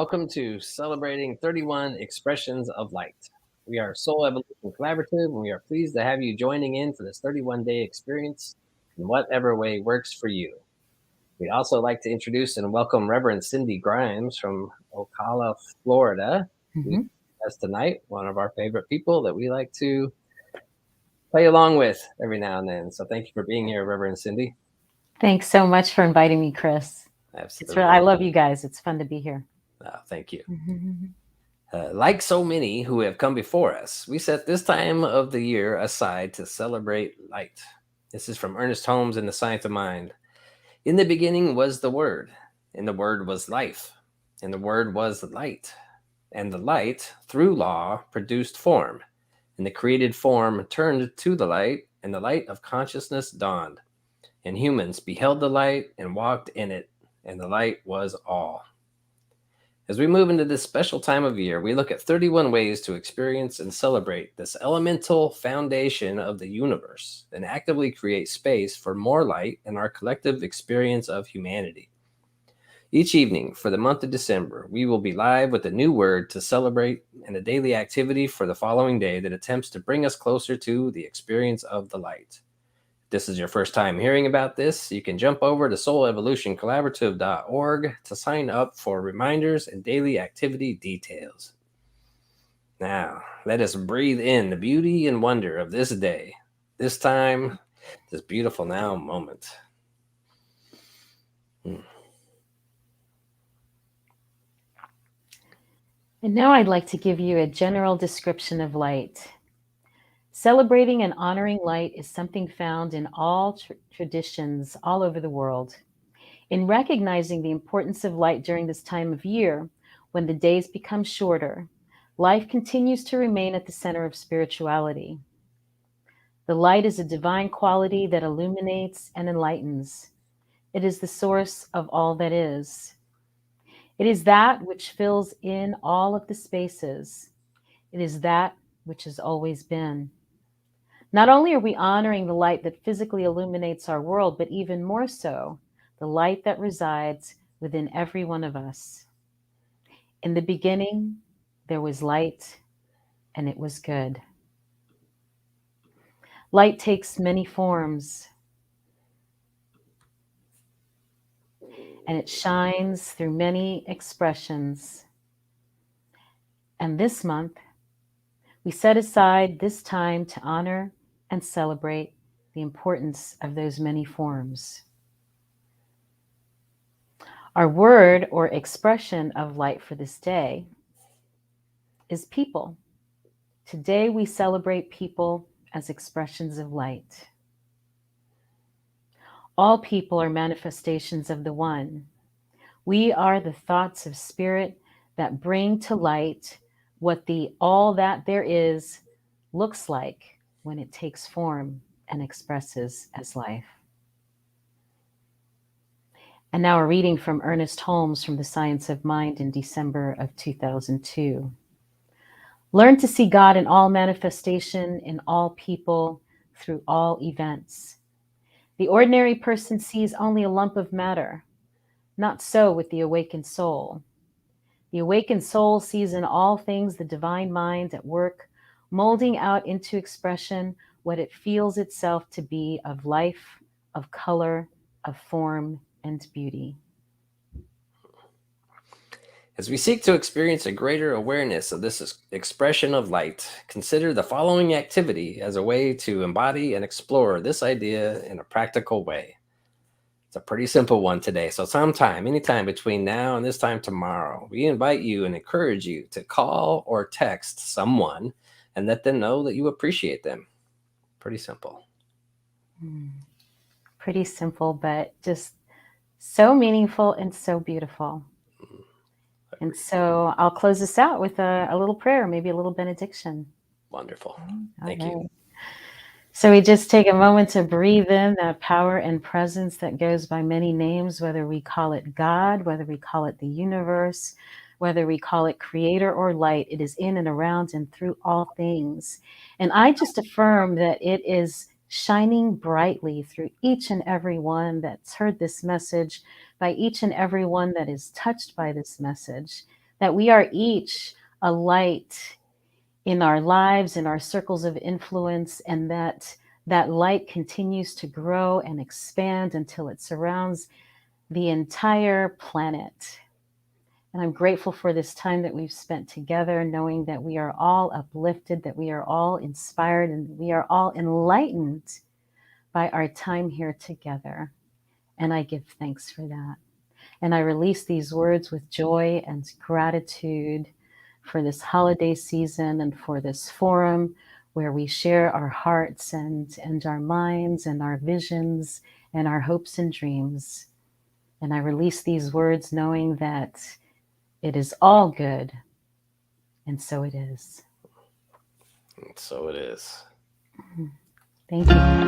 Welcome to celebrating 31 expressions of light. We are Soul Evolution Collaborative, and we are pleased to have you joining in for this 31-day experience in whatever way works for you. We'd also like to introduce and welcome Reverend Cindy Grimes from Ocala, Florida. Mhm. Us tonight, one of our favorite people that we like to play along with every now and then. So thank you for being here, Reverend Cindy. Thanks so much for inviting me, Chris. I Absolutely. love you guys. It's fun to be here. Thank you. Mhm. Like so many who have come before us, we set this time of the year aside to celebrate light. This is from Ernest Holmes in The Science of Mind. In the beginning was the Word, and the Word was life, and the Word was light. And the light, through law, produced form, and the created form turned to the light, and the light of consciousness dawned. And humans beheld the light and walked in it, and the light was all. As we move into this special time of year, we look at 31 ways to experience and celebrate this elemental foundation of the universe and actively create space for more light in our collective experience of humanity. Each evening for the month of December, we will be live with a new word to celebrate and a daily activity for the following day that attempts to bring us closer to the experience of the light. This is your first time hearing about this, you can jump over to soulevolutioncollaborative.org to sign up for reminders and daily activity details. Now, let us breathe in the beauty and wonder of this day, this time, this beautiful now moment. And now I'd like to give you a general description of light. Celebrating and honoring light is something found in all traditions all over the world. In recognizing the importance of light during this time of year, when the days become shorter, life continues to remain at the center of spirituality. The light is a divine quality that illuminates and enlightens. It is the source of all that is. It is that which fills in all of the spaces. It is that which has always been. Not only are we honoring the light that physically illuminates our world, but even more so, the light that resides within every one of us. In the beginning, there was light, and it was good. Light takes many forms, and it shines through many expressions. And this month, we set aside this time to honor and celebrate the importance of those many forms. Our word or expression of light for this day is people. Today we celebrate people as expressions of light. All people are manifestations of the One. We are the thoughts of spirit that bring to light what the all that there is looks like when it takes form and expresses as life. And now a reading from Ernest Holmes from The Science of Mind in December of 2002. Learn to see God in all manifestation, in all people, through all events. The ordinary person sees only a lump of matter. Not so with the awakened soul. The awakened soul sees in all things the divine mind at work, molding out into expression what it feels itself to be of life, of color, of form, and beauty. As we seek to experience a greater awareness of this expression of light, consider the following activity as a way to embody and explore this idea in a practical way. It's a pretty simple one today. So sometime, anytime between now and this time tomorrow, we invite you and encourage you to call or text someone and let them know that you appreciate them. Pretty simple. Pretty simple, but just so meaningful and so beautiful. And so I'll close this out with a little prayer, maybe a little benediction. Wonderful. All Thank right. you. So we just take a moment to breathe in that power and presence that goes by many names, whether we call it God, whether we call it the universe, whether we call it creator or light. It is in and around and through all things. And I just affirm that it is shining brightly through each and every one that's heard this message, by each and every one that is touched by this message, that we are each a light in our lives, in our circles of influence, and that that light continues to grow and expand until it surrounds the entire planet. And I'm grateful for this time that we've spent together, knowing that we are all uplifted, that we are all inspired, and we are all enlightened by our time here together. And I give thanks for that. And I release these words with joy and gratitude for this holiday season and for this forum where we share our hearts and our minds and our visions and our hopes and dreams. And I release these words knowing that it is all good, and so it is. And so it is. Thank you.